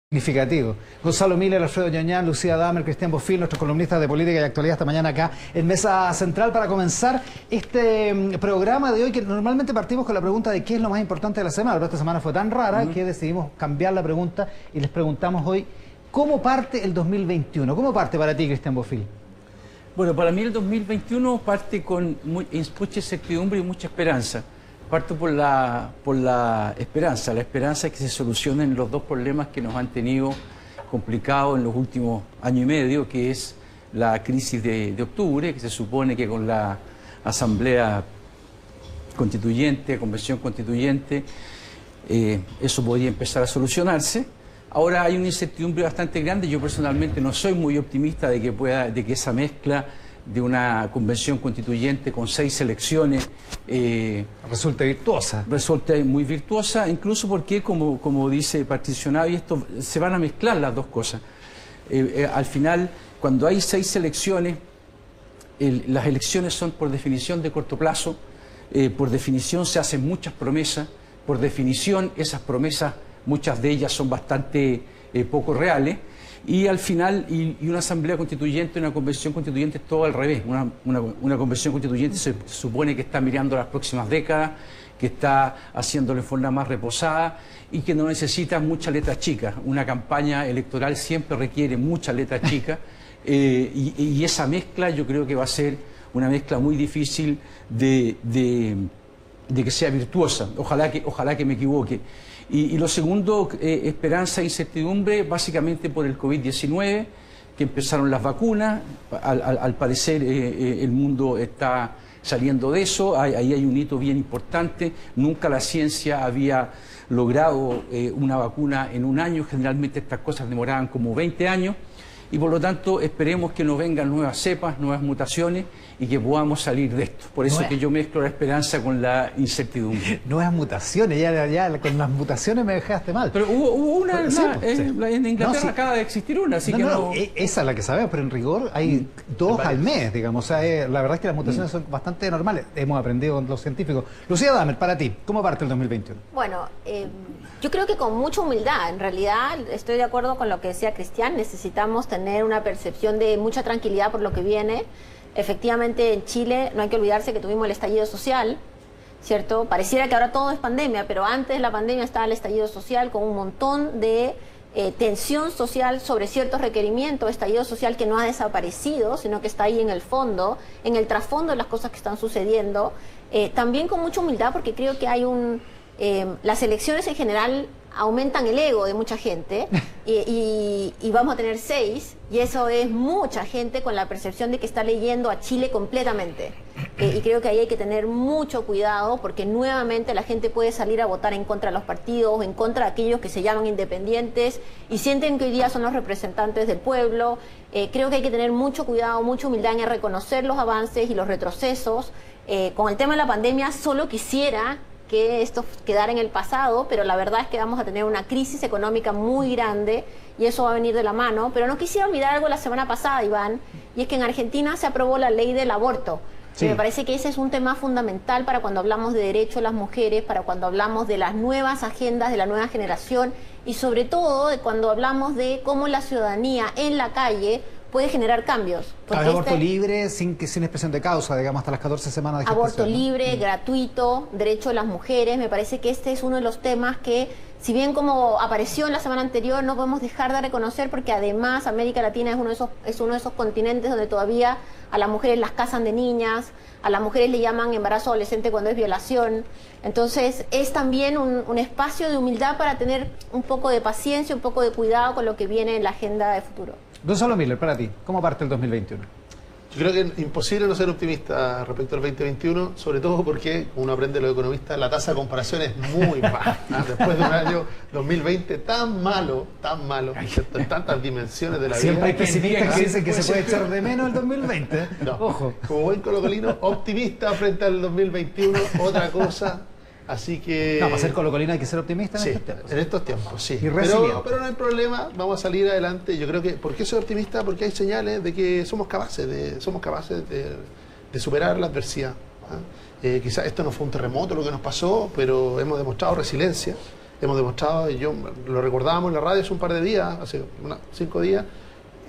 Significativo. Gonzalo Miller, Alfredo Ñoñán, Lucía Damer, Cristian Bofill, nuestros columnistas de política y actualidad esta mañana acá en Mesa Central para comenzar este programa de hoy, que normalmente partimos con la pregunta de qué es lo más importante de la semana, pero esta semana fue tan rara que decidimos cambiar la pregunta y les preguntamos hoy ¿cómo parte el 2021? ¿Cómo parte para ti, Cristian Bofill? Bueno, para mí el 2021 parte con mucha incertidumbre y mucha esperanza. Parto por la esperanza de que se solucionen los dos problemas que nos han tenido complicados en los últimos año y medio, que es la crisis de octubre, que se supone que con la Asamblea Constituyente, Convención Constituyente, eso podría empezar a solucionarse. Ahora hay una incertidumbre bastante grande. Yo personalmente no soy muy optimista de que esa mezcla de una convención constituyente con 6 elecciones resulta virtuosa. Resulta muy virtuosa, incluso porque, como dice Patricio Navi, esto se van a mezclar las dos cosas. Al final, cuando hay 6 elecciones, las elecciones son por definición de corto plazo, por definición se hacen muchas promesas, por definición esas promesas, muchas de ellas son bastante poco reales. Y al final, y una asamblea constituyente, una convención constituyente es todo al revés. Una convención constituyente se supone que está mirando las próximas décadas, que está haciéndolo en forma más reposada y que no necesita muchas letras chicas. Una campaña electoral siempre requiere muchas letras chicas y esa mezcla yo creo que va a ser una mezcla muy difícil de que sea virtuosa. Ojalá que me equivoque. Y lo segundo, esperanza e incertidumbre, básicamente por el COVID-19, que empezaron las vacunas. Al parecer el mundo está saliendo de eso. Ahí hay un hito bien importante. Nunca la ciencia había logrado una vacuna en un año. Generalmente estas cosas demoraban como 20 años. Y por lo tanto esperemos que nos vengan nuevas cepas, nuevas mutaciones y que podamos salir de esto. Por eso que yo mezclo la esperanza con la incertidumbre. Nuevas mutaciones, ya con las mutaciones me dejaste mal. Pero hubo una, sí, en Inglaterra acaba de existir una, así que no... Esa es la que sabemos, pero en rigor hay 2 al mes, digamos. O sea, la verdad es que las mutaciones son bastante normales. Hemos aprendido con los científicos. Lucía Damer, para ti, ¿cómo parte el 2021? Bueno, yo creo que con mucha humildad. En realidad, estoy de acuerdo con lo que decía Cristian. Necesitamos tener una percepción de mucha tranquilidad por lo que viene. Efectivamente, en Chile no hay que olvidarse que tuvimos el estallido social, ¿cierto? Pareciera que ahora todo es pandemia, pero antes de la pandemia estaba el estallido social con un montón de tensión social sobre ciertos requerimientos, estallido social que no ha desaparecido, sino que está ahí en el fondo, en el trasfondo de las cosas que están sucediendo. También con mucha humildad, porque creo que hay las elecciones en general aumentan el ego de mucha gente y vamos a tener 6 y eso es mucha gente con la percepción de que está leyendo a Chile completamente y creo que ahí hay que tener mucho cuidado porque nuevamente la gente puede salir a votar en contra de los partidos, en contra de aquellos que se llaman independientes y sienten que hoy día son los representantes del pueblo. Creo que hay que tener mucho cuidado, mucha humildad en reconocer los avances y los retrocesos. Con el tema de la pandemia solo quisiera que esto quedara en el pasado, pero la verdad es que vamos a tener una crisis económica muy grande y eso va a venir de la mano. Pero no quisiera olvidar algo la semana pasada, Iván, y es que en Argentina se aprobó la ley del aborto. Sí. Y me parece que ese es un tema fundamental para cuando hablamos de derechos de las mujeres, para cuando hablamos de las nuevas agendas de la nueva generación y sobre todo de cuando hablamos de cómo la ciudadanía en la calle puede generar cambios. Aborto libre, sin expresión de causa, digamos, hasta las 14 semanas de gestación. Aborto libre, gratuito, derecho de las mujeres. Me parece que este es uno de los temas que, si bien como apareció en la semana anterior, no podemos dejar de reconocer porque además América Latina es uno de esos continentes donde todavía a las mujeres las casan de niñas, a las mujeres le llaman embarazo adolescente cuando es violación. Entonces es también un espacio de humildad para tener un poco de paciencia, un poco de cuidado con lo que viene en la agenda de futuro. Gonzalo Miller, para ti, ¿cómo parte el 2021? Yo creo que es imposible no ser optimista respecto al 2021, sobre todo porque, como uno aprende los economistas, la tasa de comparación es muy baja. Después de un año 2020 tan malo, ¿cierto? En tantas dimensiones de la vida. Siempre hay pesimistas que dicen que se puede echar de menos el 2020. No. Ojo. Como buen colocolino, optimista frente al 2021, otra cosa. Así que... No, para ser colocolino hay que ser optimista sí, estos tiempos. En estos tiempos, sí. Y resiliente. Pero no hay problema, vamos a salir adelante. Yo creo que, ¿por qué soy optimista? Porque hay señales de que somos capaces de superar la adversidad. Quizás esto no fue un terremoto lo que nos pasó, pero hemos demostrado resiliencia. hemos demostrado, y yo lo recordábamos en la radio hace un par de días, hace 5 días,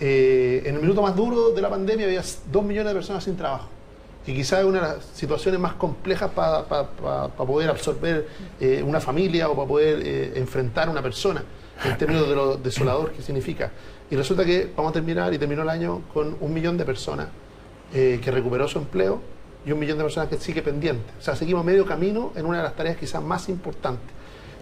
en el minuto más duro de la pandemia había 2 millones de personas sin trabajo. Y quizás es una de las situaciones más complejas para poder absorber una familia o para poder enfrentar a una persona, en términos de lo desolador que significa. Y resulta que vamos a terminar, y terminó el año, con 1 millón de personas que recuperó su empleo y 1 millón de personas que sigue pendiente. O sea, seguimos medio camino en una de las tareas quizás más importantes.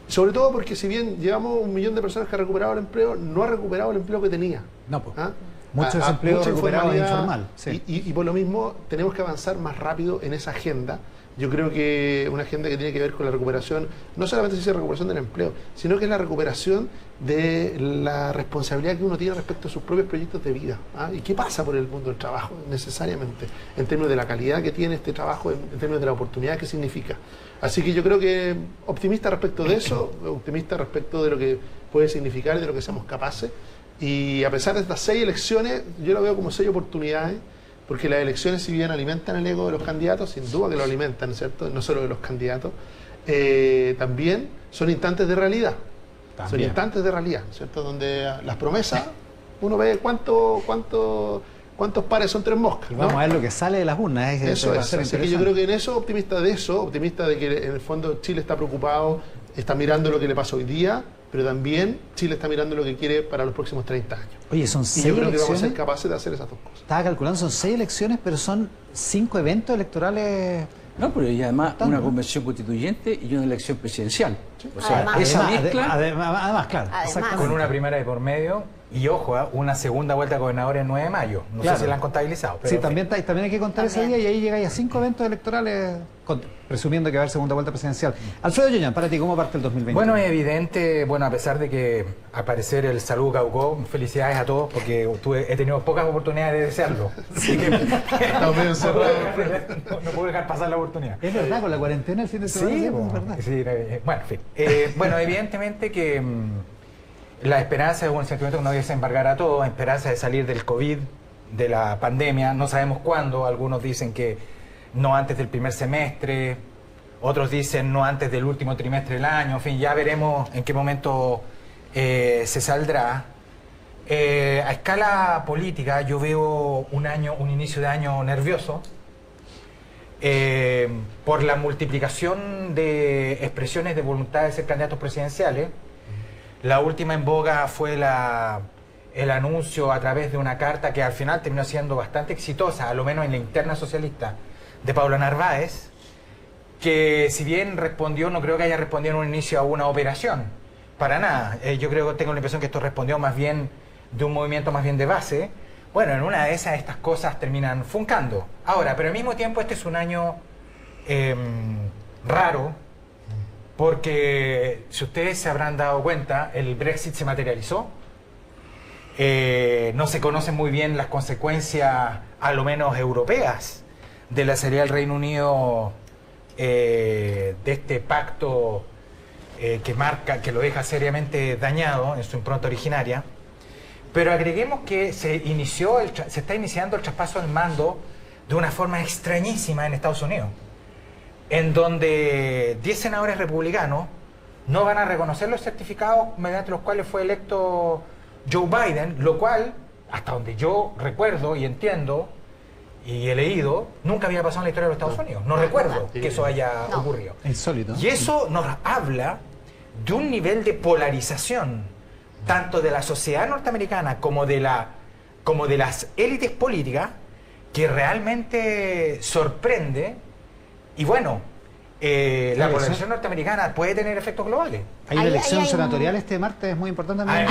Sobre todo porque si bien llevamos 1 millón de personas que ha recuperado el empleo, no ha recuperado el empleo que tenía. No, pues. ¿Ah? Mucho desempleo recuperado e informal. Sí. Y por lo mismo tenemos que avanzar más rápido en esa agenda. Yo creo que una agenda que tiene que ver con la recuperación, no solamente si es la recuperación del empleo, sino que es la recuperación de la responsabilidad que uno tiene respecto a sus propios proyectos de vida. ¿Ah? ¿Y qué pasa por el mundo del trabajo necesariamente? En términos de la calidad que tiene este trabajo, en términos de la oportunidad que significa. Así que yo creo que optimista respecto de eso, optimista respecto de lo que puede significar y de lo que seamos capaces. Y a pesar de estas 6 elecciones, yo lo veo como 6 oportunidades, porque las elecciones, si bien alimentan el ego de los candidatos, sin duda que lo alimentan, ¿cierto? No solo de los candidatos, también son instantes de realidad. También. Son instantes de realidad, ¿cierto? Donde las promesas, uno ve cuántos pares son 3 moscas. Y vamos a ver lo que sale de las urnas. Eso es. Así que yo creo que en eso, optimista de que en el fondo Chile está preocupado, está mirando lo que le pasa hoy día, pero también Chile está mirando lo que quiere para los próximos 30 años. Oye, son 6 elecciones. Y yo creo que vamos a ser elecciones. capaces de hacer esas dos cosas. Estaba calculando, son 6 elecciones, pero son 5 eventos electorales. No, pero y además Tanto, una ¿no? convención constituyente y una elección presidencial. O sea, Además. esa mezcla... Además, claro. Además. Exactamente. Con una primera de por medio y, ojo, una segunda vuelta a gobernador el 9 de mayo. No Claro. sé si la han contabilizado. Pero Sí, también hay que contar ese También. día y ahí llegáis a 5 eventos electorales, presumiendo que va a haber segunda vuelta presidencial. Alfredo Yoñán, para ti, ¿cómo parte el 2020? Bueno, es evidente, a pesar de que al parecer el salud caucó, felicidades a todos porque he tenido pocas oportunidades de desearlo. Así que Estamos medio encerrados. no puedo dejar pasar la oportunidad. Es verdad, con la cuarentena el fin de semana. Sí, es bueno, verdad. sí, bueno, en fin. Bueno, evidentemente que la esperanza es un sentimiento que no debe desembargar a todos, esperanza de salir del COVID, de la pandemia, no sabemos cuándo, algunos dicen que no antes del primer semestre, otros dicen no antes del último trimestre del año, en fin, ya veremos en qué momento se saldrá. A escala política yo veo un inicio de año nervioso, por la multiplicación de expresiones de voluntad de ser candidatos presidenciales. La última en boga fue el anuncio a través de una carta que al final terminó siendo bastante exitosa, a lo menos en la interna socialista, de Paula Narváez, que si bien respondió, no creo que haya respondido en un inicio a una operación, para nada. Yo tengo la impresión que esto respondió más bien de un movimiento más bien de base. Bueno, en una de esas estas cosas terminan funcando. Ahora, pero al mismo tiempo este es un año raro, porque si ustedes se habrán dado cuenta, el Brexit se materializó. No se conocen muy bien las consecuencias, a lo menos europeas, de la salida del Reino Unido de este pacto que lo deja seriamente dañado en su impronta originaria. Pero agreguemos que se está iniciando el traspaso del mando de una forma extrañísima en Estados Unidos, en donde 10 senadores republicanos no van a reconocer los certificados mediante los cuales fue electo Joe Biden, lo cual, hasta donde yo recuerdo y entiendo y he leído, nunca había pasado en la historia de los Estados Unidos. No recuerdo que eso haya ocurrido. Insólito. Y eso nos habla de un nivel de polarización, tanto de la sociedad norteamericana como de las élites políticas, que realmente sorprende. Y bueno, la polarización norteamericana puede tener efectos globales. Hay una elección hay un- senatorial este martes, es muy importante también.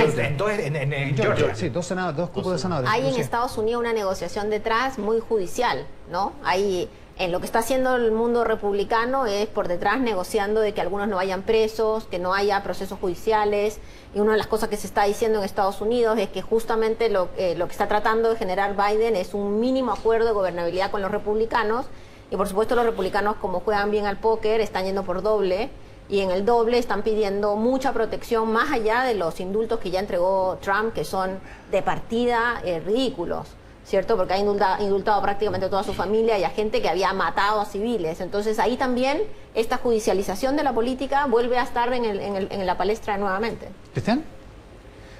En Georgia. Sí, dos cupos de senadores. Hay en Sí. Estados Unidos una negociación detrás muy judicial, ¿no? Hay, en lo que está haciendo el mundo republicano es por detrás negociando de que algunos no vayan presos, que no haya procesos judiciales. Y una de las cosas que se está diciendo en Estados Unidos es que justamente lo que está tratando de generar Biden es un mínimo acuerdo de gobernabilidad con los republicanos. Y por supuesto los republicanos, como juegan bien al póker, están yendo por doble. Y en el doble están pidiendo mucha protección más allá de los indultos que ya entregó Trump, que son de partida ridículos. ¿cierto? Porque ha indultado prácticamente a toda su familia y a gente que había matado a civiles. Entonces ahí también esta judicialización de la política vuelve a estar en la palestra nuevamente. ¿Cristian?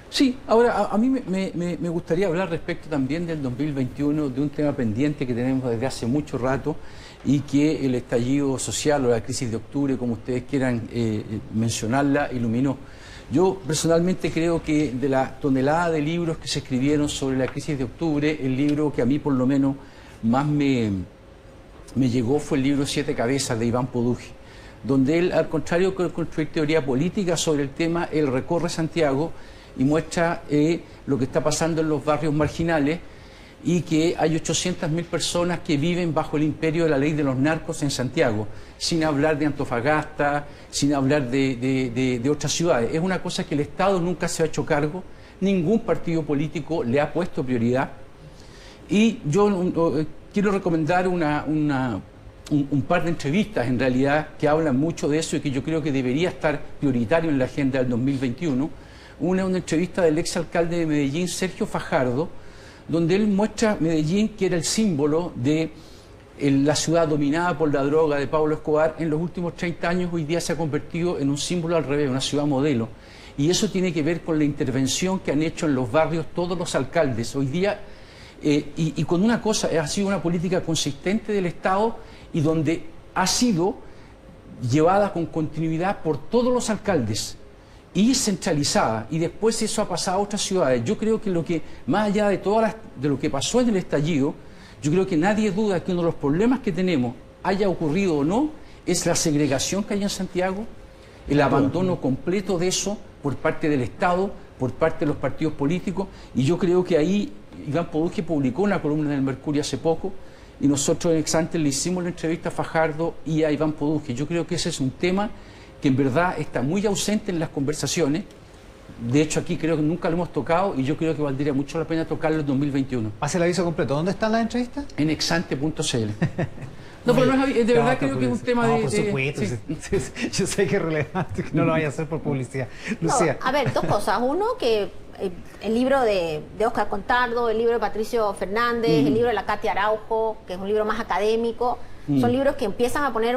Sí, ahora a mí me gustaría hablar respecto también del 2021, de un tema pendiente que tenemos desde hace mucho rato y que el estallido social o la crisis de octubre, como ustedes quieran mencionarla, iluminó. Yo personalmente creo que de la tonelada de libros que se escribieron sobre la crisis de octubre, el libro que a mí por lo menos más me llegó fue el libro Siete Cabezas de Iván Poduje, donde él, al contrario que construir teoría política sobre el tema, él recorre Santiago y muestra lo que está pasando en los barrios marginales y que hay 800.000 personas que viven bajo el imperio de la ley de los narcos en Santiago, sin hablar de Antofagasta, sin hablar de otras ciudades. Es una cosa que el Estado nunca se ha hecho cargo, ningún partido político le ha puesto prioridad. Y yo quiero recomendar un par de entrevistas, en realidad, que hablan mucho de eso y que yo creo que debería estar prioritario en la agenda del 2021. Una entrevista del exalcalde de Medellín, Sergio Fajardo, donde él muestra Medellín, que era el símbolo de la ciudad dominada por la droga de Pablo Escobar. En los últimos 30 años, hoy día se ha convertido en un símbolo al revés, una ciudad modelo. Y eso tiene que ver con la intervención que han hecho en los barrios todos los alcaldes. Hoy día, y con una cosa, ha sido una política consistente del Estado y donde ha sido llevada con continuidad por todos los alcaldes y centralizada, y después eso ha pasado a otras ciudades. Yo creo que más allá de de lo que pasó en el estallido, yo creo que nadie duda que uno de los problemas que tenemos, haya ocurrido o no, es la segregación que hay en Santiago, el abandono completo de eso por parte del Estado, por parte de los partidos políticos, y yo creo que ahí Iván Poduje publicó una columna en el Mercurio hace poco, y nosotros en Exante le hicimos la entrevista a Fajardo y a Iván Poduje. Yo creo que ese es un tema que en verdad está muy ausente en las conversaciones. De hecho, aquí creo que nunca lo hemos tocado y yo creo que valdría mucho la pena tocarlo en 2021. Hace el aviso completo. ¿Dónde están las entrevistas? En exante.cl. No, pero no es, de verdad creo que es un tema de... por supuesto. Sí. Yo sé que es relevante, que no lo vaya a hacer por publicidad. Lucía. No, a ver, dos cosas. Uno, que el libro de Óscar Contardo, el libro de Patricio Fernández, el libro de la Katia Araujo, que es un libro más académico, son libros que empiezan a poner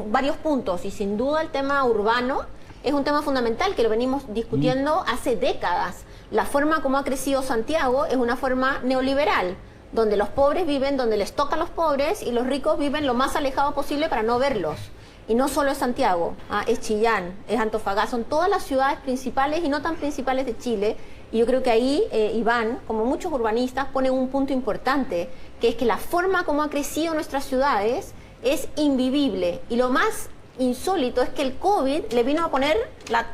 varios puntos, y sin duda el tema urbano es un tema fundamental que lo venimos discutiendo hace décadas. La forma como ha crecido Santiago es una forma neoliberal, donde los pobres viven donde les toca a los pobres y los ricos viven lo más alejados posible para no verlos. Y no solo es Santiago, es Chillán, es Antofagasta, son todas las ciudades principales y no tan principales de Chile. Y yo creo que ahí Iván, como muchos urbanistas, pone un punto importante, que es que la forma como ha crecido nuestras ciudades es invivible. Y lo más insólito es que el COVID le vino a poner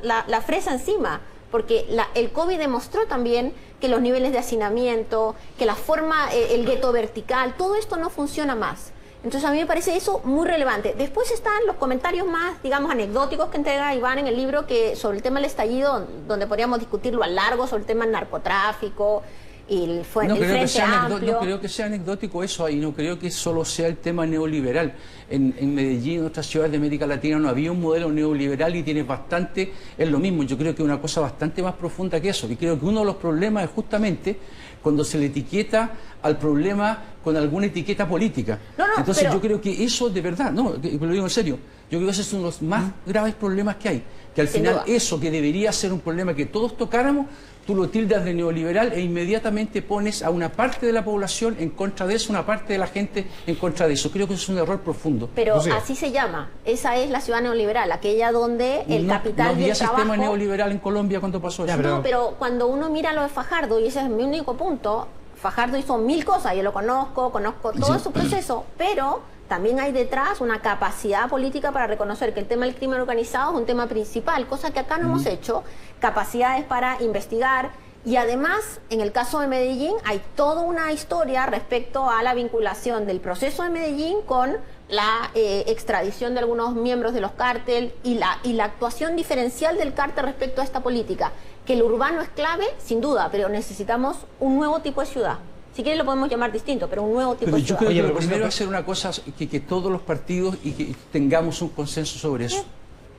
la fresa encima, porque el COVID demostró también que los niveles de hacinamiento, que la forma, el gueto vertical, todo esto no funciona más. Entonces a mí me parece eso muy relevante. Después están los comentarios más, digamos, anecdóticos que entrega Iván en el libro sobre el tema del estallido, donde podríamos discutirlo a largo sobre el tema del narcotráfico y el Frente Amplio. No creo que sea anecdótico eso ahí, no creo que solo sea el tema neoliberal. En Medellín, en otras ciudades de América Latina, no había un modelo neoliberal y tiene bastante, es lo mismo. Yo creo que es una cosa bastante más profunda que eso. Y creo que uno de los problemas es justamente cuando se le etiqueta al problema con alguna etiqueta política. Entonces yo creo que eso de verdad, lo digo en serio, yo creo que ese es uno de los más graves problemas que hay. Que al final eso que debería ser un problema que todos tocáramos, tú lo tildas de neoliberal e inmediatamente pones a una parte de la población en contra de eso, una parte de la gente en contra de eso. Creo que eso es un error profundo. Pero así se llama. Esa es la ciudad neoliberal, aquella donde el capital del trabajo... No había sistema neoliberal en Colombia cuando pasó eso. No, pero cuando uno mira lo de Fajardo, y ese es mi único punto, Fajardo hizo 1000 cosas, yo lo conozco todo su proceso, pero también hay detrás una capacidad política para reconocer que el tema del crimen organizado es un tema principal, cosa que acá no hemos hecho, capacidades para investigar, y además, en el caso de Medellín, hay toda una historia respecto a la vinculación del proceso de Medellín con la extradición de algunos miembros de los cárteles y la actuación diferencial del cártel respecto a esta política. Que el urbano es clave, sin duda, pero necesitamos un nuevo tipo de ciudad. Si quieren lo podemos llamar distinto, pero un nuevo tipo de ciudad. Yo creo que lo primero es hacer una cosa, que todos los partidos y que tengamos un consenso sobre eso.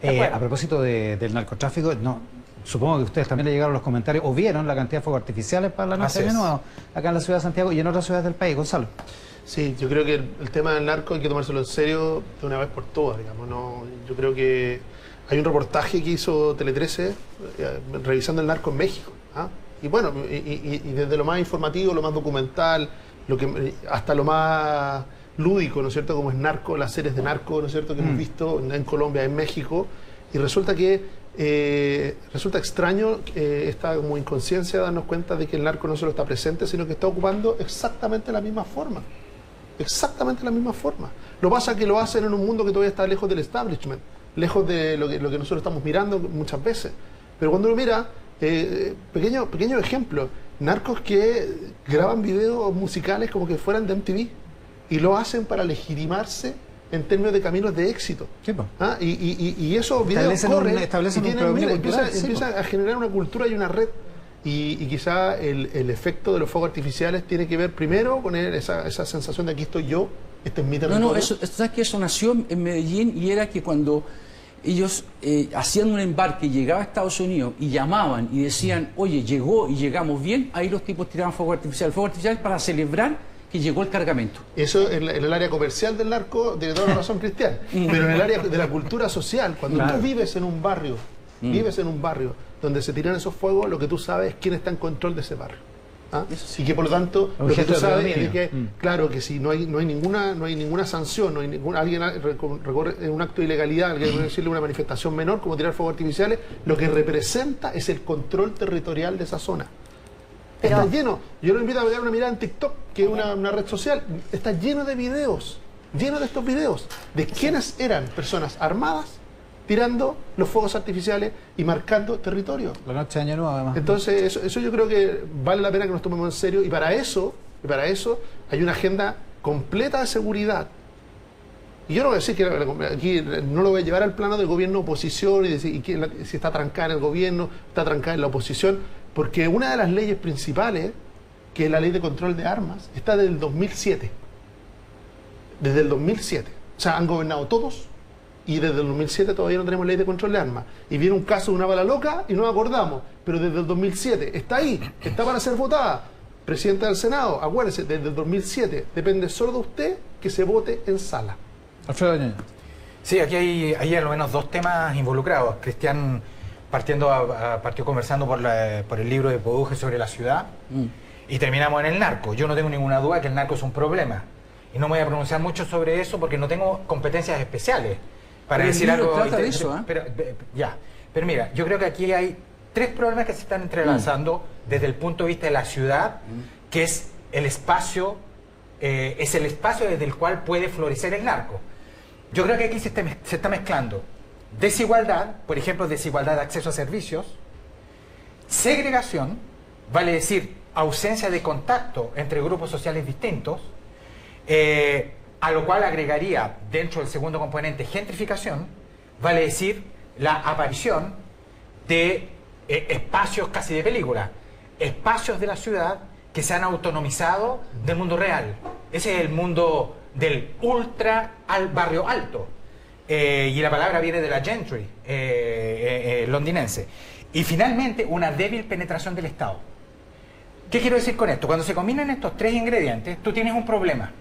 A propósito del narcotráfico, supongo que ustedes también le llegaron los comentarios o vieron la cantidad de fuegos artificiales para la noche de Año Nuevo acá en la ciudad de Santiago y en otras ciudades del país. Gonzalo. Sí, yo creo que el tema del narco hay que tomárselo en serio de una vez por todas, digamos. No, yo creo que hay un reportaje que hizo Tele 13 revisando el narco en México. ¿Ah? Y bueno, y desde lo más informativo, lo más documental, hasta lo más lúdico, ¿no es cierto? Como es Narco, las series de Narco, ¿no es cierto? Que hemos visto en Colombia, en México. Y resulta extraño esta como inconsciencia de darnos cuenta de que el narco no solo está presente, sino que está ocupando exactamente la misma forma. Exactamente la misma forma. Lo que pasa es que lo hacen en un mundo que todavía está lejos del establishment, lejos de lo que nosotros estamos mirando muchas veces. Pero cuando uno mira, pequeño ejemplo, narcos que graban videos musicales como que fueran de MTV y lo hacen para legitimarse en términos de caminos de éxito. Sí, ¿Ah? Y esos videos empiezan a generar una cultura y una red. Y quizá el efecto de los fuegos artificiales tiene que ver primero con esa sensación de aquí estoy yo, este es mi territorio. No, ¿sabes que eso nació en Medellín? Y era que cuando ellos hacían un embarque, llegaba a Estados Unidos y llamaban y decían, oye, llegó y llegamos bien, ahí los tipos tiraban fuego artificial. Fuego artificial para celebrar que llegó el cargamento. Eso en el área comercial del narco tiene toda la razón, Cristian. Pero en el área de la cultura social, cuando tú vives en un barrio, donde se tiran esos fuegos, lo que tú sabes es quién está en control de ese barrio. ¿Ah? Y que por lo tanto, lo que tú sabes es que, claro, que si no hay ninguna sanción, alguien recorre un acto de ilegalidad, alguien puede decirle una manifestación menor, como tirar fuegos artificiales, lo que representa es el control territorial de esa zona. Está lleno, yo lo invito a dar una mirada en TikTok, que es una red social, está lleno de videos, lleno de estos videos, de quiénes eran personas armadas tirando los fuegos artificiales y marcando territorio. La noche de Año Nuevo, además. Entonces, eso yo creo que vale la pena que nos tomemos en serio, y para eso hay una agenda completa de seguridad. Y yo no voy a decir que aquí no lo voy a llevar al plano del gobierno oposición y decir si está trancada en el gobierno, está trancada en la oposición, porque una de las leyes principales, que es la ley de control de armas, está desde el 2007. Desde el 2007. O sea, han gobernado todos y desde el 2007 todavía no tenemos ley de control de armas. Y viene un caso de una bala loca y no nos acordamos. Pero desde el 2007 está ahí, está para ser votada. Presidenta del Senado, acuérdese, desde el 2007 depende solo de usted que se vote en sala. Alfredo Ñaño. Sí, aquí hay al menos dos temas involucrados. Cristian partió conversando por el libro de Poduje sobre la ciudad y terminamos en el narco. Yo no tengo ninguna duda que el narco es un problema. Y no me voy a pronunciar mucho sobre eso porque no tengo competencias especiales para decir algo. Trata de eso, pero mira, yo creo que aquí hay tres problemas que se están entrelazando desde el punto de vista de la ciudad, que es el espacio desde el cual puede florecer el narco. Yo creo que aquí se está mezclando desigualdad, por ejemplo, desigualdad de acceso a servicios, segregación, vale decir, ausencia de contacto entre grupos sociales distintos, a lo cual agregaría dentro del segundo componente gentrificación, vale decir, la aparición de espacios casi de película, espacios de la ciudad que se han autonomizado del mundo real. Ese es el mundo del ultra al barrio alto. Y la palabra viene de la gentry londinense. Y finalmente, una débil penetración del Estado. ¿Qué quiero decir con esto? Cuando se combinan estos tres ingredientes, tú tienes un problema.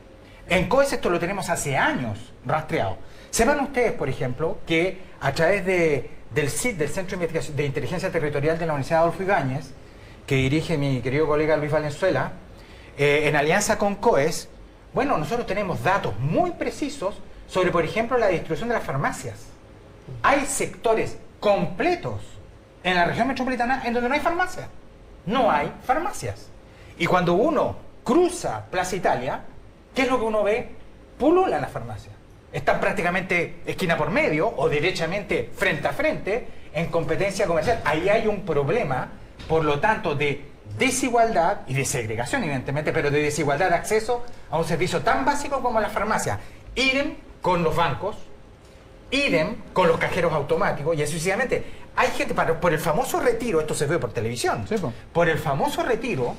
En COES esto lo tenemos hace años rastreado. Sepan ustedes, por ejemplo, que a través del CIT, del Centro de Inteligencia Territorial de la Universidad Adolfo Ibáñez, que dirige mi querido colega Luis Valenzuela, en alianza con COES, bueno, nosotros tenemos datos muy precisos sobre, por ejemplo, la distribución de las farmacias. Hay sectores completos en la región metropolitana en donde no hay farmacias. No hay farmacias. Y cuando uno cruza Plaza Italia, ¿qué es lo que uno ve? Pululan las farmacias. Están prácticamente esquina por medio o derechamente frente a frente en competencia comercial. Ahí hay un problema, por lo tanto, de desigualdad y de segregación, evidentemente, pero de desigualdad de acceso a un servicio tan básico como la farmacia. Idem con los bancos, idem con los cajeros automáticos y así sucesivamente. Hay gente, por el famoso retiro, esto se ve por televisión, por el famoso retiro,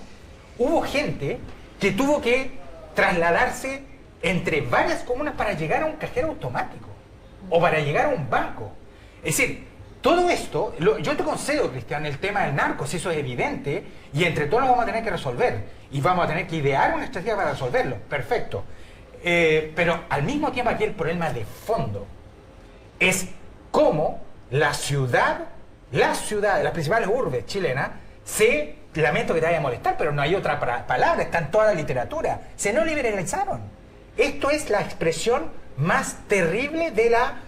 hubo gente que tuvo que trasladarse entre varias comunas para llegar a un cajero automático o para llegar a un banco. Es decir, todo esto, yo te concedo, Cristian, el tema del narco, si eso es evidente, y entre todos lo vamos a tener que resolver, y vamos a tener que idear una estrategia para resolverlo, perfecto. Pero al mismo tiempo aquí el problema de fondo es cómo las principales urbes chilenas lamento que te vaya a molestar, pero no hay otra palabra, está en toda la literatura, se neoliberalizaron. Esto es la expresión más terrible de la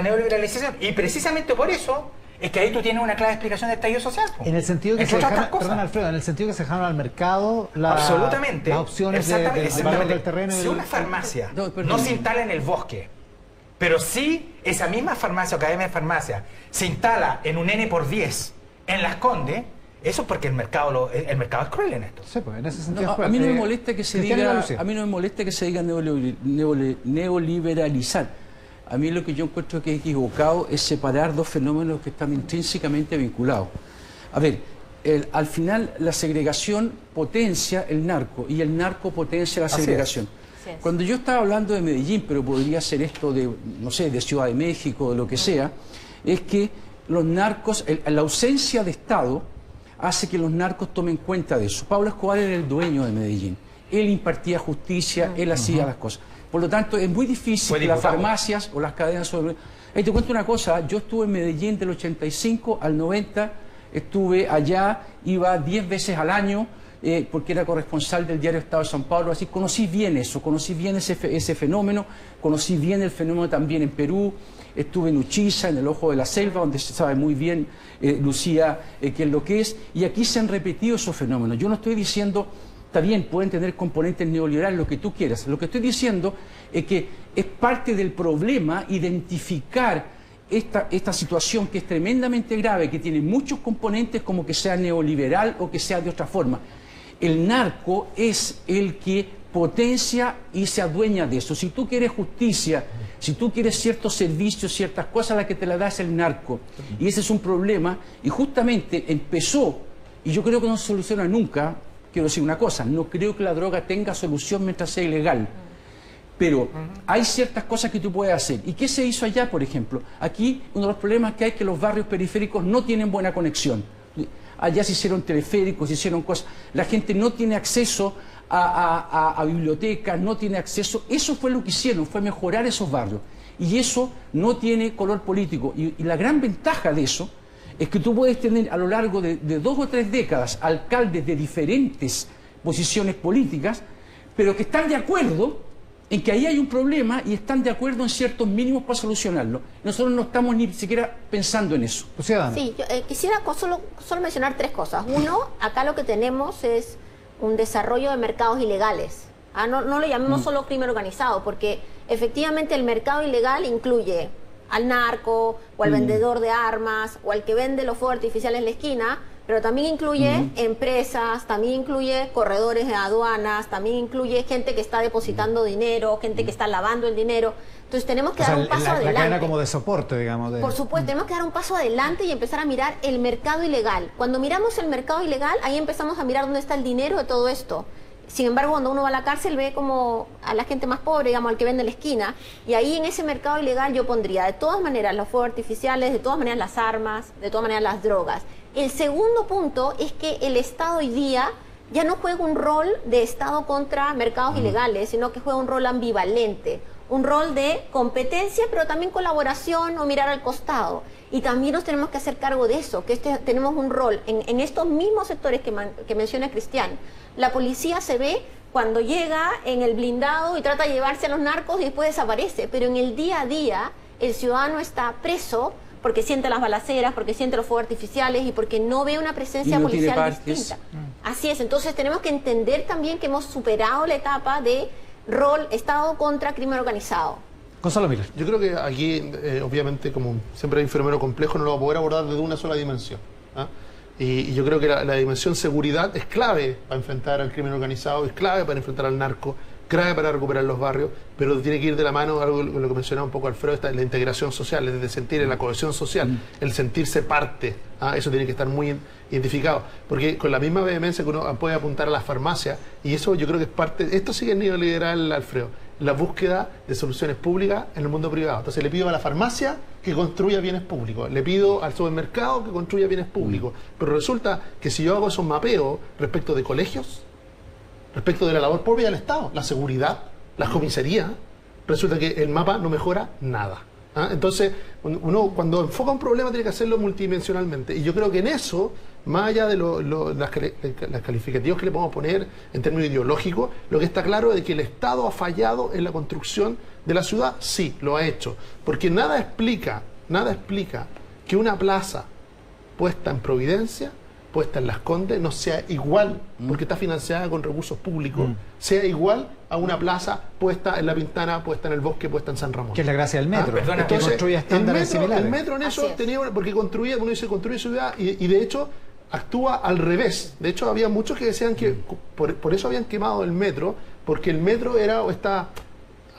neoliberalización, y precisamente por eso es que ahí tú tienes una clara explicación de estallido social. En el sentido que se dejaron, perdón, Alfredo, en el sentido que se dejaron al mercado absolutamente las opciones de valor del terreno. Si una farmacia no se instala en el bosque, pero si esa misma farmacia o cadena de farmacia se instala en un N por 10 en Las Condes, eso es porque el mercado es cruel en esto. Sí, pues en ese sentido es cruel. A mí no me molesta que se diga, neoliberalizar. A mí lo que yo encuentro que es equivocado es separar dos fenómenos que están intrínsecamente vinculados. A ver, al final la segregación potencia el narco y el narco potencia la segregación. Cuando yo estaba hablando de Medellín, pero podría ser esto de, no sé, de Ciudad de México, de lo que sea, es que los narcos, la ausencia de Estado hace que los narcos tomen cuenta de eso. Pablo Escobar era el dueño de Medellín. Él impartía justicia, él hacía las cosas. Por lo tanto, es muy difícil que las farmacias o las cadenas sobre... Ahí te cuento una cosa, yo estuve en Medellín del 85 al 90, estuve allá, iba 10 veces al año, porque era corresponsal del diario Estado de San Paulo, así conocí bien eso, conocí bien ese fenómeno, conocí bien el fenómeno también en Perú, estuve en Uchiza, en el Ojo de la Selva, donde se sabe muy bien, Lucía, qué es lo que es, y aquí se han repetido esos fenómenos. Yo no estoy diciendo, está bien, pueden tener componentes neoliberales, lo que tú quieras, lo que estoy diciendo es que es parte del problema identificar esta situación que es tremendamente grave, que tiene muchos componentes como que sea neoliberal o que sea de otra forma. El narco es el que potencia y se adueña de eso. Si tú quieres justicia, si tú quieres ciertos servicios, ciertas cosas, la que te la da es el narco. Y ese es un problema, y justamente empezó, y yo creo que no se soluciona nunca. Quiero decir una cosa, no creo que la droga tenga solución mientras sea ilegal. Pero hay ciertas cosas que tú puedes hacer. ¿Y qué se hizo allá, por ejemplo? Aquí uno de los problemas que hay es que los barrios periféricos no tienen buena conexión. Allá se hicieron teleféricos, se hicieron cosas. La gente no tiene acceso a bibliotecas, no tiene acceso. Eso fue lo que hicieron, fue mejorar esos barrios. Y eso no tiene color político. Y la gran ventaja de eso es que tú puedes tener a lo largo de 2 o 3 décadas alcaldes de diferentes posiciones políticas, pero que están de acuerdo en que ahí hay un problema y están de acuerdo en ciertos mínimos para solucionarlo. Nosotros no estamos ni siquiera pensando en eso. Sí, yo quisiera solo mencionar 3 cosas. Uno, acá lo que tenemos es un desarrollo de mercados ilegales. No lo llamemos solo crimen organizado, porque efectivamente el mercado ilegal incluye al narco, o al vendedor de armas, o al que vende los fuegos artificiales en la esquina, pero también incluye empresas, también incluye corredores de aduanas, también incluye gente que está depositando dinero, gente que está lavando el dinero. Entonces tenemos que dar un paso adelante. La cadena como de soporte, digamos. Por supuesto, tenemos que dar un paso adelante y empezar a mirar el mercado ilegal. Cuando miramos el mercado ilegal, ahí empezamos a mirar dónde está el dinero de todo esto. Sin embargo, cuando uno va a la cárcel ve como a la gente más pobre, digamos, al que vende en la esquina, y ahí en ese mercado ilegal yo pondría de todas maneras los fuegos artificiales, de todas maneras las armas, de todas maneras las drogas. El segundo punto es que el Estado hoy día ya no juega un rol de Estado contra mercados ilegales, sino que juega un rol ambivalente, un rol de competencia, pero también colaboración o mirar al costado. Y también nos tenemos que hacer cargo de eso, que tenemos un rol en estos mismos sectores que menciona Cristian. La policía se ve cuando llega en el blindado y trata de llevarse a los narcos y después desaparece, pero en el día a día el ciudadano está preso porque siente las balaceras, porque siente los fuegos artificiales y porque no ve una presencia policial distinta. Así es, entonces tenemos que entender también que hemos superado la etapa de rol Estado contra crimen organizado. Gonzalo Miller. Yo creo que aquí, obviamente, como siempre hay un fenómeno complejo, no lo va a poder abordar desde una sola dimensión. Y yo creo que la dimensión seguridad es clave para enfrentar al crimen organizado, es clave para enfrentar al narco, clave para recuperar los barrios, pero tiene que ir de la mano, algo con lo que mencionaba un poco Alfredo, la integración social, es de sentir en la cohesión social, el sentirse parte. Eso tiene que estar muy identificado, porque con la misma vehemencia que uno puede apuntar a las farmacias, y eso yo creo que es parte, esto sí que es neoliberal, Alfredo, la búsqueda de soluciones públicas en el mundo privado. Entonces le pido a la farmacia que construya bienes públicos, le pido al supermercado que construya bienes públicos, pero resulta que si yo hago esos mapeos respecto de colegios, respecto de la labor propia del Estado, la seguridad, las comisarías, resulta que el mapa no mejora nada. ¿Ah? Entonces, uno cuando enfoca un problema tiene que hacerlo multidimensionalmente. Y yo creo que en eso, más allá de las calificativos que le podemos poner en términos ideológicos, lo que está claro es que el Estado ha fallado en la construcción de la ciudad. Sí, lo ha hecho. Porque nada explica que una plaza puesta en Providencia, puesta en Las Condes, no sea igual, porque está financiada con recursos públicos, sea igual a una plaza puesta en La Pintana, puesta en el Bosque, puesta en San Ramón. Que es la gracia del metro. Perdona, que Entonces, construye estándares similares. el metro en eso tenía, porque construía, uno dice construye ciudad, y de hecho actúa al revés. De hecho, había muchos que decían que por eso habían quemado el metro, porque el metro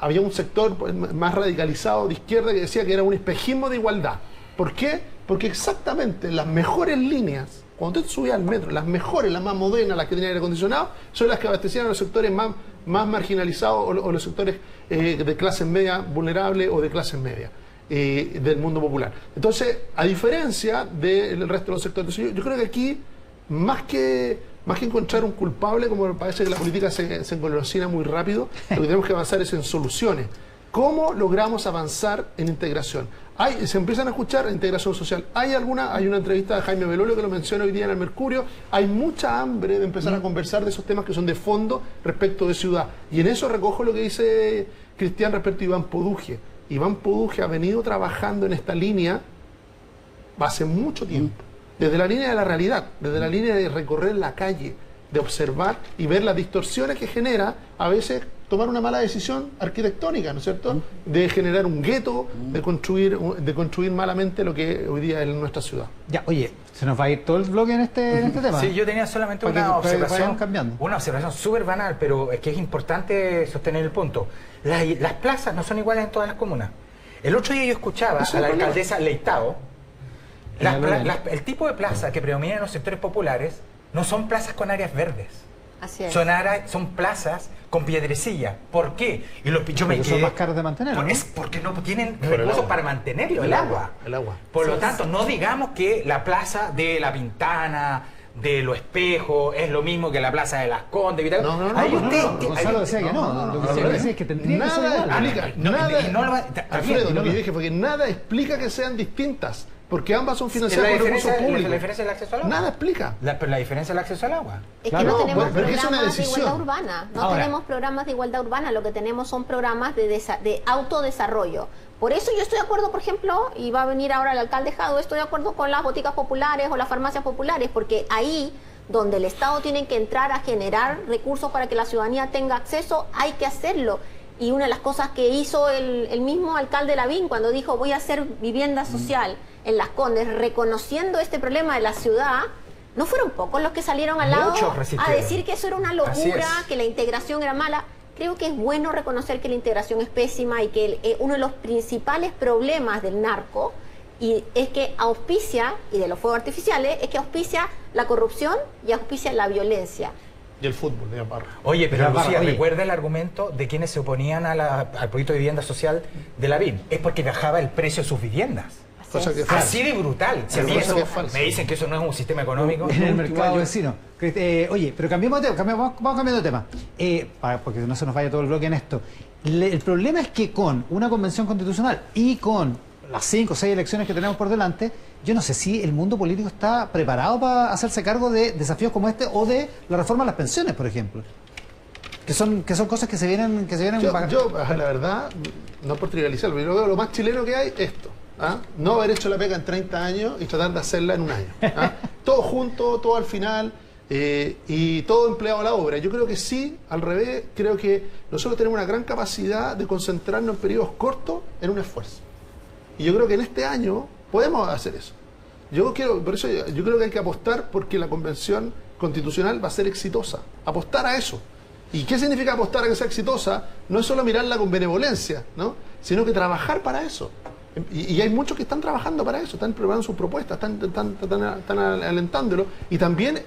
había un sector más radicalizado de izquierda que decía que era un espejismo de igualdad. ¿Por qué? Porque exactamente las mejores líneas, cuando usted subía al metro, las mejores, las más modernas, las que tenían aire acondicionado, son las que abastecían a los sectores más marginalizados o los sectores de clase media vulnerable o de clase media del mundo popular. Entonces, a diferencia del resto de los sectores, yo creo que aquí, más que encontrar un culpable, como parece que la política se engolosina muy rápido, lo que tenemos que avanzar es en soluciones. ¿Cómo logramos avanzar en integración? Se empiezan a escuchar integración social. Hay una entrevista de Jaime Belolio que lo menciona hoy día en el Mercurio. Hay mucha hambre de empezar a conversar de esos temas que son de fondo respecto de ciudad. Y en eso recojo lo que dice Cristian respecto a Iván Poduje. Iván Poduje ha venido trabajando en esta línea hace mucho tiempo. Desde la línea de la realidad, desde la línea de recorrer la calle, de observar y ver las distorsiones que genera a veces tomar una mala decisión arquitectónica, ¿no es cierto? De generar un gueto, de construir malamente lo que hoy día es nuestra ciudad. Ya, oye, se nos va a ir todo el bloque en este tema. Sí, yo tenía solamente una observación súper banal, pero es que es importante sostener el punto. Las plazas no son iguales en todas las comunas. El otro día yo escuchaba a la alcaldesa Leitao, el tipo de plaza que predomina en los sectores populares no son plazas con áreas verdes. Así es. Son plazas con piedrecilla. ¿Por qué? Son más caros de mantener, ¿no? Es porque no tienen recursos para mantenerlo, el agua. Por lo tanto, no digamos que la plaza de La Pintana, de Los Espejos, es lo mismo que la plaza de Las Condes. Gonzalo decía que no. Lo que decía es que tendría que ser igual. Alfredo, lo que dije fue que nada explica que sean distintas. Porque ambas son financiadas por recursos públicos. ¿La diferencia es el acceso al agua? Nada explica. Pero la diferencia es el acceso al agua. Es que no tenemos pero es una programas de decisión. igualdad urbana. No tenemos programas de igualdad urbana. Lo que tenemos son programas de autodesarrollo. Por eso yo estoy de acuerdo, por ejemplo, y va a venir ahora el alcalde Jadwe, estoy de acuerdo con las boticas populares o las farmacias populares, porque ahí donde el Estado tiene que entrar a generar recursos para que la ciudadanía tenga acceso, hay que hacerlo. Y una de las cosas que hizo el mismo alcalde Lavín cuando dijo voy a hacer vivienda social en Las Condes, reconociendo este problema de la ciudad, no fueron pocos los que salieron al lado a decir que eso era una locura, que la integración era mala. Creo que es bueno reconocer que la integración es pésima y que uno de los principales problemas del narco es que auspicia, y de los fuegos artificiales, es que auspicia la corrupción y auspicia la violencia. Y el fútbol, de Parra. Oye, pero Lucía, recuerda el argumento de quienes se oponían al proyecto de vivienda social de Lavín. Es porque bajaba el precio de sus viviendas. Así de brutal. Me dicen que eso no es un sistema económico. En el mercado vecino. Oye, pero cambiemos de tema. Vamos cambiando de tema. Porque no se nos vaya todo el bloque en esto. El problema es que con una convención constitucional y con las 5 o 6 elecciones que tenemos por delante, yo no sé si el mundo político está preparado para hacerse cargo de desafíos como este o de la reforma a las pensiones, por ejemplo. Que son cosas que se vienen yo, la verdad, no por trivializarlo, pero yo veo lo más chileno que hay esto. No haber hecho la pega en 30 años y tratar de hacerla en un año. Todo junto, todo al final y todo empleado a la obra. Yo creo que sí, al revés, creo que nosotros tenemos una gran capacidad de concentrarnos en periodos cortos en un esfuerzo. Y yo creo que en este año podemos hacer eso. Por eso yo creo que hay que apostar porque la convención constitucional va a ser exitosa. Apostar a eso. ¿Y qué significa apostar a que sea exitosa? No es solo mirarla con benevolencia, ¿no? Sino que trabajar para eso. Y hay muchos que están trabajando para eso, están preparando sus propuestas, están alentándolo y también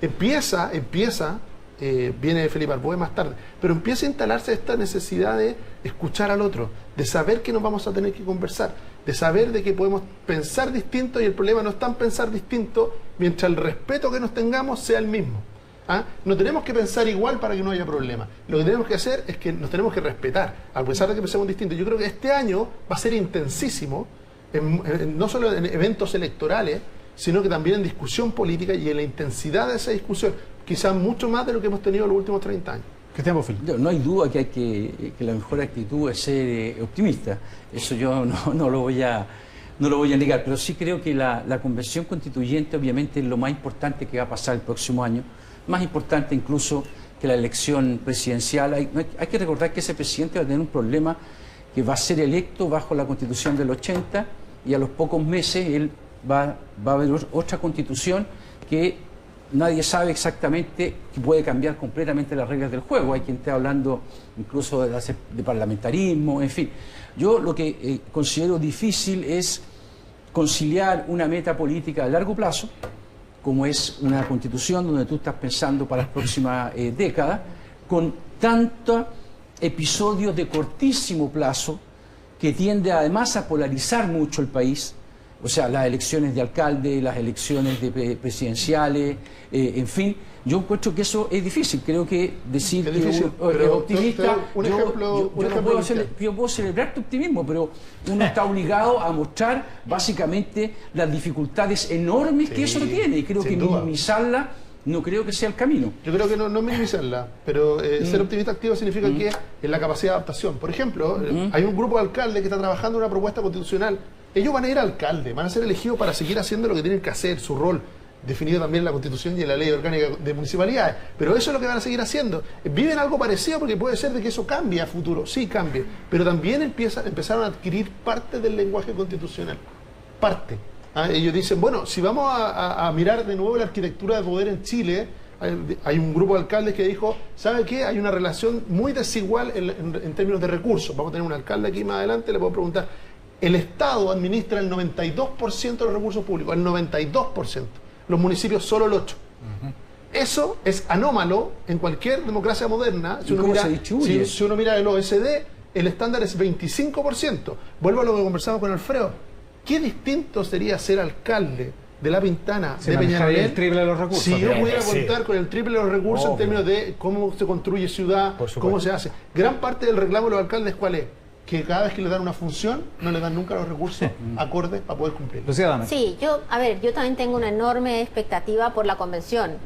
empieza viene Felipe Arboe más tarde, pero empieza a instalarse esta necesidad de escuchar al otro, de saber que nos vamos a tener que conversar, de saber de que podemos pensar distinto y el problema no está en pensar distinto mientras el respeto que nos tengamos sea el mismo. ¿Ah? No tenemos que pensar igual para que no haya problema. Lo que tenemos que hacer es que nos tenemos que respetar, a pesar de que pensemos distinto. Yo creo que este año va a ser intensísimo, no solo en eventos electorales, sino que también en discusión política y en la intensidad de esa discusión, quizás mucho más de lo que hemos tenido en los últimos 30 años. Cristian Bofill. No hay duda que la mejor actitud es ser optimista. Eso yo no lo voy a negar, pero sí creo que la convención constituyente obviamente es lo más importante que va a pasar el próximo año, más importante incluso que la elección presidencial. Hay que recordar que ese presidente va a tener un problema, que va a ser electo bajo la Constitución del 80 y a los pocos meses él va a haber otra Constitución que nadie sabe exactamente, que puede cambiar completamente las reglas del juego. Hay quien esté hablando incluso de parlamentarismo, en fin. Yo lo que considero difícil es conciliar una meta política a largo plazo, como es una constitución donde tú estás pensando para las próximas décadas, con tantos episodios de cortísimo plazo que tiende además a polarizar mucho el país. O sea, las elecciones de alcalde, las elecciones presidenciales, en fin, yo encuentro que eso es difícil. Creo que decir es difícil, que es optimista, yo puedo celebrar tu optimismo, pero uno está obligado a mostrar básicamente las dificultades enormes que eso tiene, y creo que minimizarla no creo que sea el camino. Yo creo que no minimizarla, pero ser optimista activo significa que es la capacidad de adaptación. Por ejemplo, hay un grupo de alcaldes que está trabajando en una propuesta constitucional. Ellos van a ir alcalde, van a ser elegidos para seguir haciendo lo que tienen que hacer, su rol, definido también en la Constitución y en la Ley Orgánica de Municipalidades. Pero eso es lo que van a seguir haciendo. Viven algo parecido porque puede ser de que eso cambie a futuro, sí cambie, pero también empezaron a adquirir parte del lenguaje constitucional. Parte. Ellos dicen, bueno, si vamos a mirar de nuevo la arquitectura de poder en Chile, hay un grupo de alcaldes que dijo, ¿sabe qué? Hay una relación muy desigual en términos de recursos. Vamos a tener un alcalde aquí más adelante, le puedo preguntar. El Estado administra el 92% de los recursos públicos, el 92%. Los municipios solo el 8%. Eso es anómalo en cualquier democracia moderna. Si uno mira el OSD, el estándar es 25%. Vuelvo a lo que conversamos con Alfredo. ¿Qué distinto sería ser alcalde de La Pintana, de Peñalolén? El triple de los recursos. Si yo pudiera contar con el triple de los recursos en términos de cómo se construye ciudad, cómo se hace. Gran parte del reclamo de los alcaldes, ¿cuál es? Que cada vez que le dan una función, no le dan nunca los recursos acordes para poder cumplir. Lucía Damer. Sí, yo también tengo una enorme expectativa por la convención.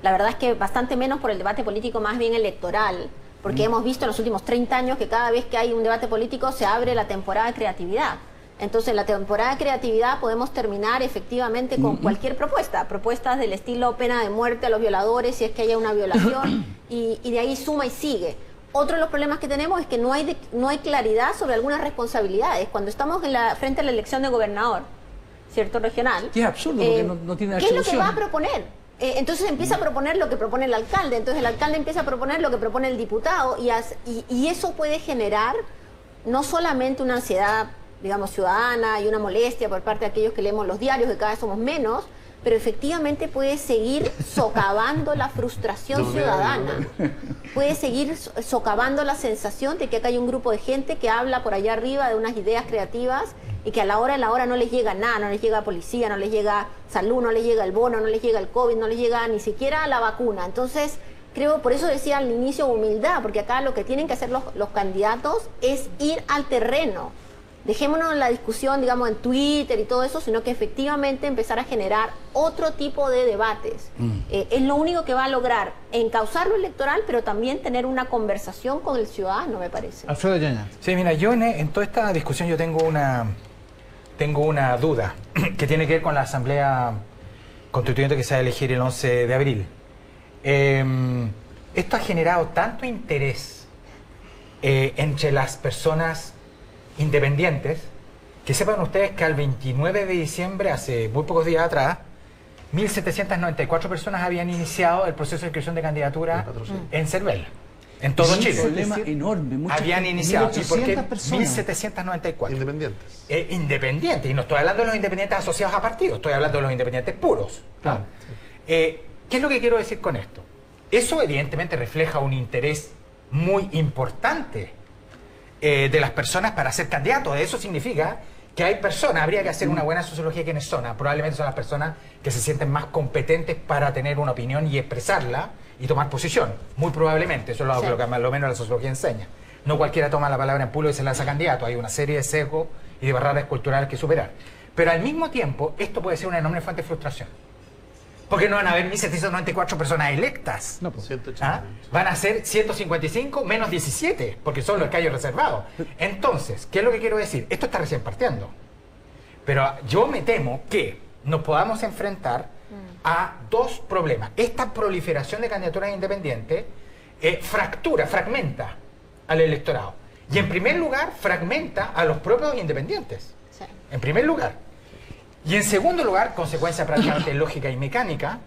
La verdad es que bastante menos por el debate político, más bien electoral, porque hemos visto en los últimos 30 años que cada vez que hay un debate político se abre la temporada de creatividad. Entonces, en la temporada de creatividad podemos terminar efectivamente con cualquier propuesta. Propuestas del estilo pena de muerte a los violadores si es que haya una violación, y de ahí suma y sigue. Otro de los problemas que tenemos es que no hay claridad sobre algunas responsabilidades. Cuando estamos frente a la elección de gobernador, ¿cierto? Regional. Que es absurdo, porque no tiene ¿qué es lo que va a proponer? Entonces empieza a proponer lo que propone el alcalde. Entonces el alcalde empieza a proponer lo que propone el diputado. Y eso puede generar no solamente una ansiedad, digamos, ciudadana y una molestia por parte de aquellos que leemos los diarios, que cada vez somos menos, pero efectivamente puede seguir socavando la frustración ciudadana. Puede seguir socavando la sensación de que acá hay un grupo de gente que habla por allá arriba de unas ideas creativas y que a la hora no les llega nada, no les llega policía, no les llega salud, no les llega el bono, no les llega el COVID, no les llega ni siquiera la vacuna. Entonces, creo, por eso decía al inicio humildad, porque acá lo que tienen que hacer los candidatos es ir al terreno. Dejémonos la discusión, digamos, en Twitter y todo eso, sino que efectivamente empezar a generar otro tipo de debates. Es lo único que va a lograr encauzar lo electoral, pero también tener una conversación con el ciudadano, me parece. Alfredo Yaña. Sí, mira, yo en toda esta discusión yo tengo una duda que tiene que ver con la Asamblea Constituyente que se va a elegir el 11 de abril. Esto ha generado tanto interés entre las personas independientes, que sepan ustedes que al 29 de diciembre, hace muy pocos días atrás, 1.794 personas habían iniciado el proceso de inscripción de candidatura en CERVEL, en todo Chile. Un problema enorme. Habían iniciado. ¿Y por qué? 1.794. Independientes. Independientes. Y no estoy hablando de los independientes asociados a partidos, estoy hablando de los independientes puros. Claro. ¿Qué es lo que quiero decir con esto? Eso evidentemente refleja un interés muy importante de las personas para ser candidatos. Eso significa que hay personas, habría que hacer una buena sociología de quiénes son. Probablemente son las personas que se sienten más competentes para tener una opinión y expresarla y tomar posición. Muy probablemente, eso es lo que más o menos la sociología enseña. No cualquiera toma la palabra en público y se lanza candidato. Hay una serie de sesgos y de barreras culturales que superar. Pero al mismo tiempo, esto puede ser una enorme fuente de frustración. Porque no van a haber 1.794 personas electas. No, pues. 180. Van a ser 155 menos 17, porque son los que hay reservados. Entonces, ¿qué es lo que quiero decir? Esto está recién partiendo. Pero yo me temo que nos podamos enfrentar a dos problemas. Esta proliferación de candidaturas independientes fragmenta al electorado. Y en primer lugar, fragmenta a los propios independientes. Sí. En primer lugar. Y en segundo lugar, consecuencia prácticamente lógica y mecánica,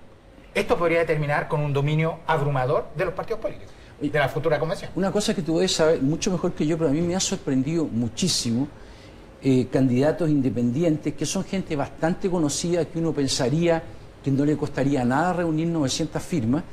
esto podría terminar con un dominio abrumador de los partidos políticos, de la futura convención. Una cosa que tú debes saber mucho mejor que yo, pero a mí me ha sorprendido muchísimo, candidatos independientes que son gente bastante conocida, que uno pensaría que no le costaría nada reunir 900 firmas,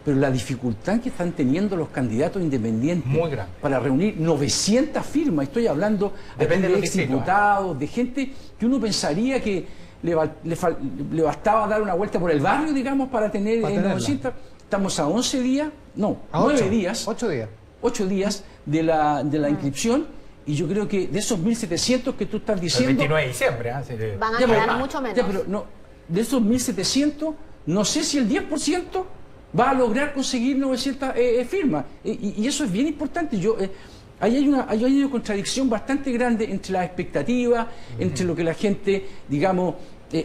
pero la dificultad que están teniendo los candidatos independientes muy grande para reunir 900 firmas, estoy hablando depende de los exdiputados, de gente que uno pensaría que le bastaba dar una vuelta por el barrio, digamos, para tener 900. Estamos a 11 días, no, a 9 días. 8 días. 8 días de la inscripción, y yo creo que de esos 1.700 que tú estás diciendo... El 29 de diciembre. Van a quedar mucho menos. Pero no, de esos 1.700, no sé si el 10% va a lograr conseguir 900 firmas. Y eso es bien importante. Ahí hay una contradicción bastante grande entre las expectativas, entre lo que la gente, digamos,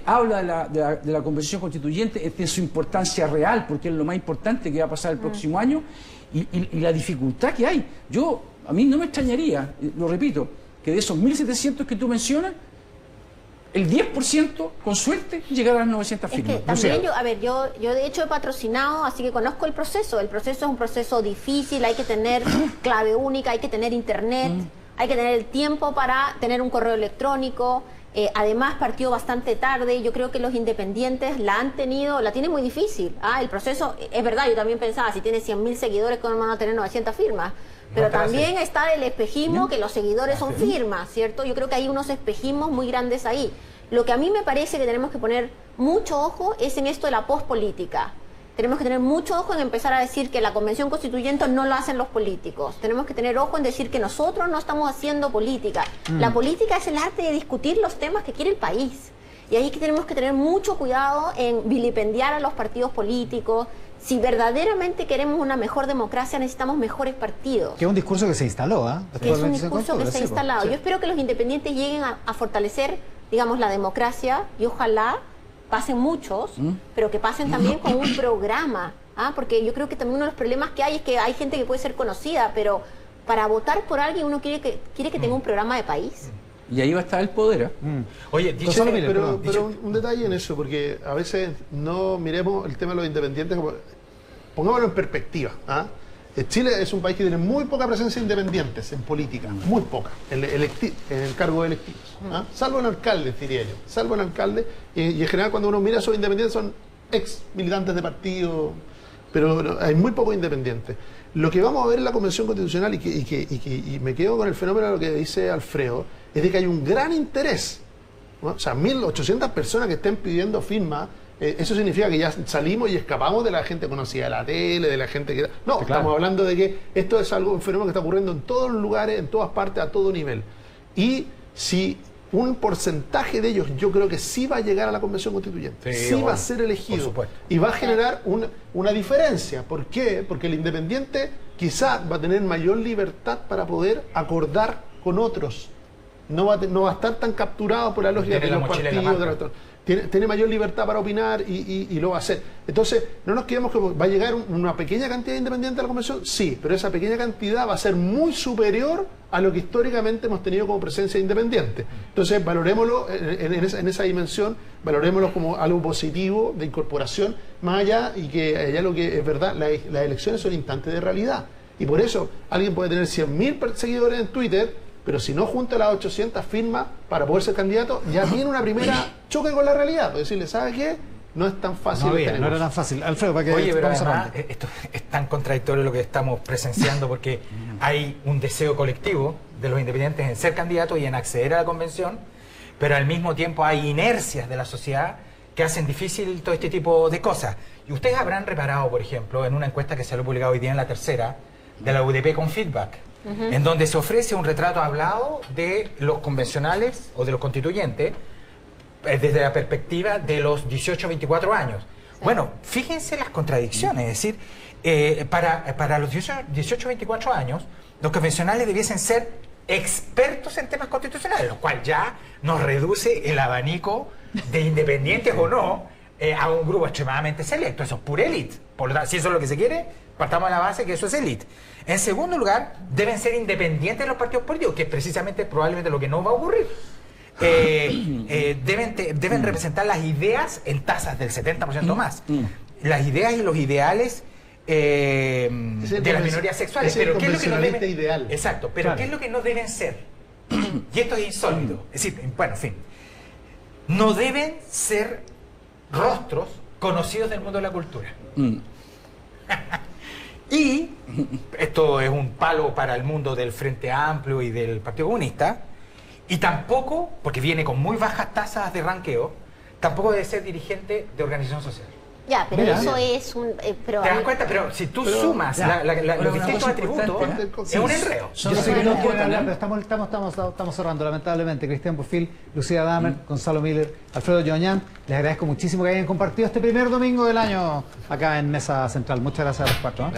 habla de la Convención Constituyente, entre su importancia real, porque es lo más importante que va a pasar el próximo año, y la dificultad que hay. A mí no me extrañaría, lo repito, que de esos 1.700 que tú mencionas, el 10%, con suerte, llegará a las 900 firmas. Es que también yo de hecho he patrocinado, así que conozco el proceso. El proceso es un proceso difícil, hay que tener clave única, hay que tener internet, hay que tener el tiempo para tener un correo electrónico. Además, partió bastante tarde. Yo creo que los independientes la tienen muy difícil. El proceso, es verdad, yo también pensaba, si tiene 100.000 seguidores, ¿cómo van a tener 900 firmas? Pero también está el espejismo, que los seguidores son firmas, ¿cierto? Yo creo que hay unos espejismos muy grandes ahí. Lo que a mí me parece que tenemos que poner mucho ojo es en esto de la pospolítica. Tenemos que tener mucho ojo en empezar a decir que la Convención Constituyente no lo hacen los políticos. Tenemos que tener ojo en decir que nosotros no estamos haciendo política. La política es el arte de discutir los temas que quiere el país. Y ahí que tenemos que tener mucho cuidado en vilipendiar a los partidos políticos. Si verdaderamente queremos una mejor democracia, necesitamos mejores partidos. Que es un discurso que se instaló, Que es un discurso que se ha instalado. Sí. Yo espero que los independientes lleguen a fortalecer, digamos, la democracia, y ojalá pasen muchos, pero que pasen también con un programa. Porque yo creo que también uno de los problemas que hay es que hay gente que puede ser conocida, pero para votar por alguien uno quiere que tenga un programa de país. Y ahí va a estar el poder. Oye, pero un detalle en eso, porque a veces no miremos el tema de los independientes como... Pongámoslo en perspectiva. Chile es un país que tiene muy poca presencia de independientes en política, muy poca, en el cargo electivos. Salvo en alcaldes, diría yo. Salvo en alcaldes, y en general cuando uno mira a esos independientes son ex militantes de partido, pero hay muy pocos independientes. Lo que vamos a ver en la Convención Constitucional, y me quedo con el fenómeno de lo que dice Alfredo, es de que hay un gran interés. O sea, 1.800 personas que estén pidiendo firmas. Eso significa que ya salimos y escapamos de la gente conocida de la tele, de la gente que... No, estamos hablando de que esto es un fenómeno que está ocurriendo en todos los lugares, en todas partes, a todo nivel. Y si un porcentaje de ellos, yo creo que sí va a llegar a la Convención Constituyente, sí va a ser elegido y va a generar una diferencia. ¿Por qué? Porque el independiente quizá va a tener mayor libertad para poder acordar con otros. No va a estar tan capturado por la lógica de los partidos. Tiene mayor libertad para opinar y lo va a hacer. Entonces, no nos quedemos que va a llegar una pequeña cantidad de independientes a la Convención, sí, pero esa pequeña cantidad va a ser muy superior a lo que históricamente hemos tenido como presencia independiente. Entonces, valorémoslo en esa dimensión, valorémoslo como algo positivo de incorporación, más allá, y que allá lo que es verdad, las elecciones son instantes de realidad. Y por eso, alguien puede tener 100.000 seguidores en Twitter, pero si no junta las 800 firmas para poder ser candidato, ya tiene una primera choque con la realidad. Puede decirle, ¿sabe qué? no es tan fácil. No era tan fácil. Alfredo, para que Oye, pero vamos además, cerrando. esto es tan contradictorio lo que estamos presenciando porque hay un deseo colectivo de los independientes en ser candidatos y en acceder a la convención, pero al mismo tiempo hay inercias de la sociedad que hacen difícil todo este tipo de cosas. Y ustedes habrán reparado, por ejemplo, en una encuesta que se lo ha publicado hoy día en La Tercera, de la UDP con feedback, en donde se ofrece un retrato hablado de los convencionales o de los constituyentes desde la perspectiva de los 18 a 24 años. Sí. Bueno, fíjense las contradicciones, es decir, para los 18 a 24 años, los convencionales debiesen ser expertos en temas constitucionales, lo cual ya nos reduce el abanico de independientes o no a un grupo extremadamente selecto. Eso es pura élite. Por lo tanto, si eso es lo que se quiere, partamos de la base que eso es élite. En segundo lugar, deben ser independientes de los partidos políticos, que es precisamente probablemente lo que no va a ocurrir. Deben representar las ideas en tasas del 70% más. Las ideas y los ideales de las minorías sexuales. Pero ¿qué es lo que no deben? Ideal. Exacto. Pero claro. ¿Qué es lo que no deben ser? Y esto es insólito. Es decir, bueno, en fin. No deben ser rostros conocidos del mundo de la cultura. Y esto es un palo para el mundo del Frente Amplio y del Partido Comunista. Y tampoco, porque viene con muy bajas tasas de ranqueo, tampoco debe ser dirigente de organización social. Ya, pero mira, eso es un... ¿Te das cuenta? Pero si tú sumas los distintos atributos, es un enredo. Yo sé que no quieren hablar, pero estamos cerrando, lamentablemente. Cristian Bofill, Lucía Damer, Gonzalo Miller, Alfredo Joañán, les agradezco muchísimo que hayan compartido este primer domingo del año acá en Mesa Central. Muchas gracias a los cuatro.